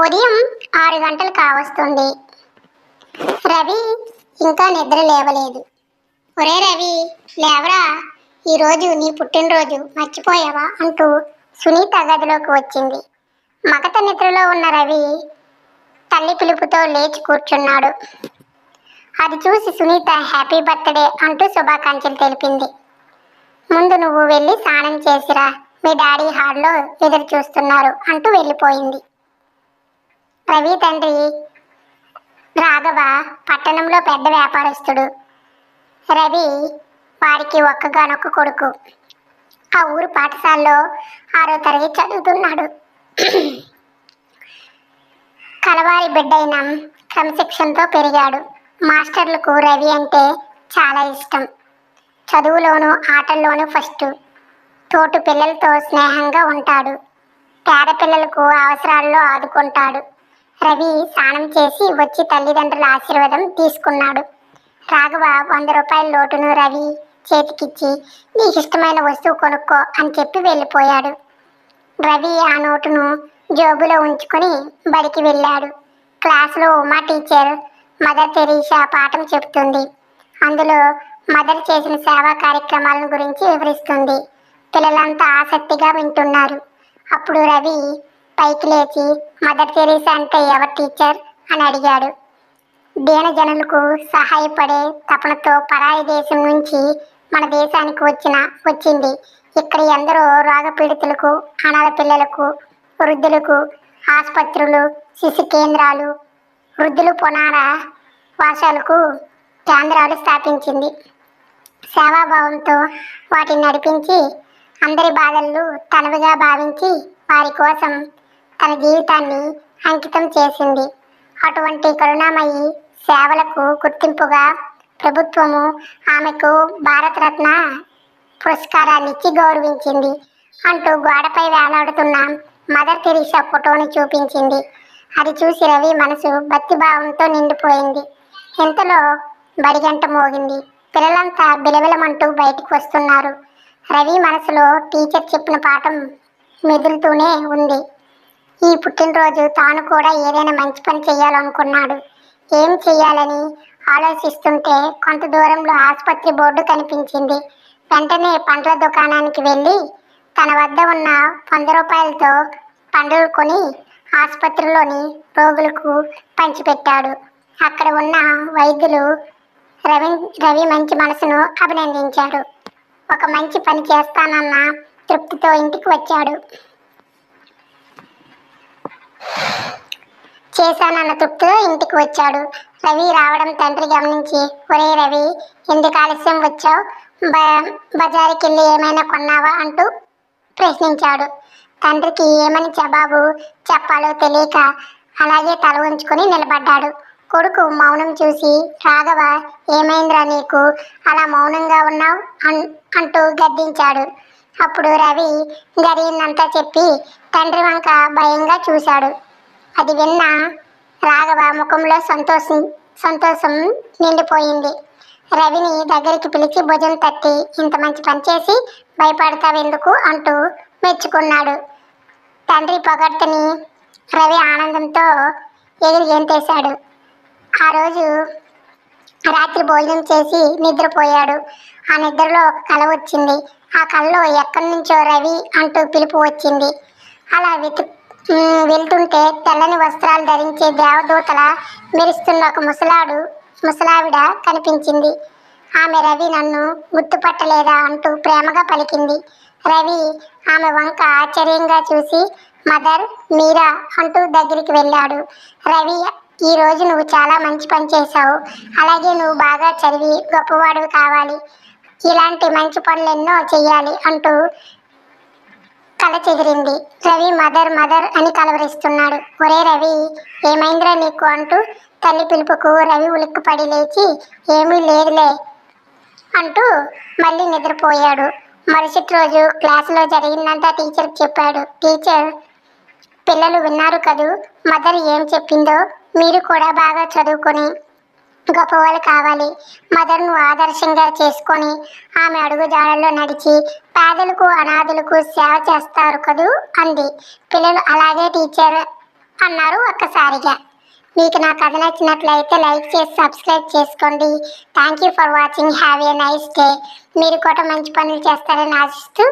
ఉదయం 6 గంటలు కావస్తుంది. రవి ఇంకా నిద్ర లేవలేదు. ఒరే రవి, లేవరా, ఈరోజు నీ పుట్టినరోజు మర్చిపోయావా అంటూ సునీత గదిలోకి వచ్చింది. మగత నిద్రలో ఉన్న రవి తల్లి పిలుపుతో లేచి కూర్చున్నాడు. అది చూసి సునీత హ్యాపీ బర్త్డే అంటూ శుభాకాంక్షలు తెలిపింది. ముందు నువ్వు వెళ్ళి స్నానం చేసిరా, మీ డాడీ హాల్లో ఎదురు చూస్తున్నారు అంటూ వెళ్ళిపోయింది. రవి తండ్రి రాఘవ పట్టణంలో పెద్ద వ్యాపారస్తుడు. రవి వారికి ఒక్కగానొక్క కొడుకు. ఆ ఊరు పాఠశాలలో 6వ తరగతి చదువుతున్నాడు. కలవారి బిడ్డైన క్రమశిక్షణతో పెరిగాడు. మాస్టర్లకు రవి అంటే చాలా ఇష్టం. చదువులోనూ ఆటల్లోనూ ఫస్ట్. తోటి పిల్లలతో స్నేహంగా ఉంటాడు. పేద పిల్లలకు అవసరాల్లో ఆదుకుంటాడు. రవి స్నానం చేసి వచ్చి తల్లిదండ్రుల ఆశీర్వాదం తీసుకున్నాడు. రాఘవ 100 రూపాయల నోటును రవి చేతికిచ్చి నీకు ఇష్టమైన వస్తువు కొనుక్కో అని చెప్పి వెళ్ళిపోయాడు. రవి ఆ నోటును జోబులో ఉంచుకొని బడికి వెళ్ళాడు. క్లాసులో ఉమా టీచర్ మదర్ తెరీసా పాఠం చెబుతుంది. అందులో మదర్ చేసిన సేవా కార్యక్రమాలను గురించి వివరిస్తుంది. పిల్లలంతా ఆసక్తిగా వింటున్నారు. అప్పుడు రవి పైకి లేచి మదర్ తెరీసా అంటే ఎవరు టీచర్ అని అడిగాడు. దీనజనులకు సహాయపడే తపనతో పరాయి దేశం నుంచి మన దేశానికి వచ్చింది. ఇక్కడ ఎందరో రోగపీడితులకు, అనాథ పిల్లలకు, వృద్ధులకు ఆసుపత్రులు, శిశు కేంద్రాలు, వృద్ధులు పునర వాసాలకు కేంద్రాలు స్థాపించింది. సేవాభావంతో వాటిని నడిపించి అందరి బాధలను తనవిగా భావించి వారి కోసం తన జీవితాన్ని అంకితం చేసింది. అటువంటి కరుణామయి సేవలకు గుర్తింపుగా ప్రభుత్వము ఆమెకు భారతరత్న పురస్కారాన్ని ఇచ్చి గౌరవించింది అంటూ గోడపై వేలాడుతున్న మదర్ తెరీసా ఫోటోని చూపించింది. అది చూసి రవి మనసు భక్తిభావంతో నిండిపోయింది. ఇంతలో బడిగంట మోగింది. పిల్లలంతా బిలబిలమంటూ బయటకు వస్తున్నారు. రవి మనసులో టీచర్ చెప్పిన పాఠం మెదులుతూనే ఉంది. ఈ పుట్టినరోజు తాను కూడా ఏదైనా మంచి పని చేయాలనుకున్నాడు. ఏం చెయ్యాలని ఆలోచిస్తుంటే కొంత దూరంలో ఆసుపత్రి బోర్డు కనిపించింది. వెంటనే పండ్ల దుకాణానికి వెళ్ళి తన వద్ద ఉన్న 100 రూపాయలతో పండ్లు కొని ఆసుపత్రిలోని రోగులకు పంచిపెట్టాడు. అక్కడ ఉన్న వైద్యులు రవి మంచి మనసును అభినందించాడు. ఒక మంచి పని చేస్తానన్న తృప్తితో ఇంటికి వచ్చాడు. రవి రావడం తండ్రి గమనించి, ఒరే రవి, ఎందుకు ఆలస్యం వచ్చావు? బజారుకి వెళ్ళి ఏమైనా కొన్నావా అంటూ ప్రశ్నించాడు. తండ్రికి ఏమని జవాబు చెప్పాలో తెలియక అలాగే తల ఉంచుకొని నిలబడ్డాడు. కొడుకు మౌనం చూసి, రాఘవ, ఏమైందిరా నీకు అలా మౌనంగా ఉన్నావు అంటూ గద్దించాడు. అప్పుడు రవి జరిగిందంతా చెప్పి తండ్రి వంక భయంగా చూశాడు. అది విన్న రాఘవ ముఖంలో సంతోషం నిండిపోయింది. రవిని దగ్గరికి పిలిచి భుజం తట్టి, ఇంత మంచి పని చేసి భయపడతావెందుకు అంటూ మెచ్చుకున్నాడు. తండ్రి పొగడ్తని రవి ఆనందంతో ఎగిరి గెంతేశాడు. ఆ రోజు రాత్రి భోజనం చేసి నిద్రపోయాడు. ఆ నిద్రలో ఒక కల వచ్చింది. ఆ కలలో ఎక్కడి నుంచో రవి అంటూ పిలుపు వచ్చింది. అలా వెళ్తుంటే తెల్లని వస్త్రాలు ధరించే దేవదూతల మెరుస్తున్న ఒక ముసలావిడ కనిపించింది. ఆమె రవి నన్ను గుర్తుపట్టలేదా అంటూ ప్రేమగా పలికింది. రవి ఆమె వంక ఆశ్చర్యంగా చూసి, మదర్ మీరా అంటూ దగ్గరికి వెళ్ళాడు. రవి, ఈరోజు నువ్వు చాలా మంచి పని చేశావు. అలాగే నువ్వు బాగా చదివి గొప్పవాడు కావాలి. ఇలాంటి మంచి పనులెన్నో చెయ్యాలి అంటూ కల చెదిరింది. రవి మదర్ అని కలవరిస్తున్నాడు. ఒరే రవి, ఏమైందిరా నీకు అంటూ తల్లి పిలుపుకు రవి ఉలిక్కిపడి లేచి, ఏమీ లేదులే అంటూ మళ్ళీ నిద్రపోయాడు. మరుసటి రోజు క్లాసులో జరిగిందంతా టీచర్కి చెప్పాడు. టీచర్, పిల్లలు విన్నారు కదూ మదర్ ఏం చెప్పిందో. మీరు కూడా బాగా చదువుకొని గొప్పవాళ్ళు కావాలి. మదర్ను ఆదర్శంగా చేసుకొని ఆమె అడుగుజాడల్లో నడిచి పేదలకు, అనాథులకు సేవ చేస్తారు కదూ అంది. పిల్లలు అలాగే టీచర్ అన్నారు ఒక్కసారిగా. మీకు నా కథ నచ్చినట్లయితే లైక్ చేసి సబ్స్క్రైబ్ చేసుకోండి. Thank you for watching. Have a nice day. మీరు కూడా మంచి పనులు చేస్తారని ఆశిస్తూ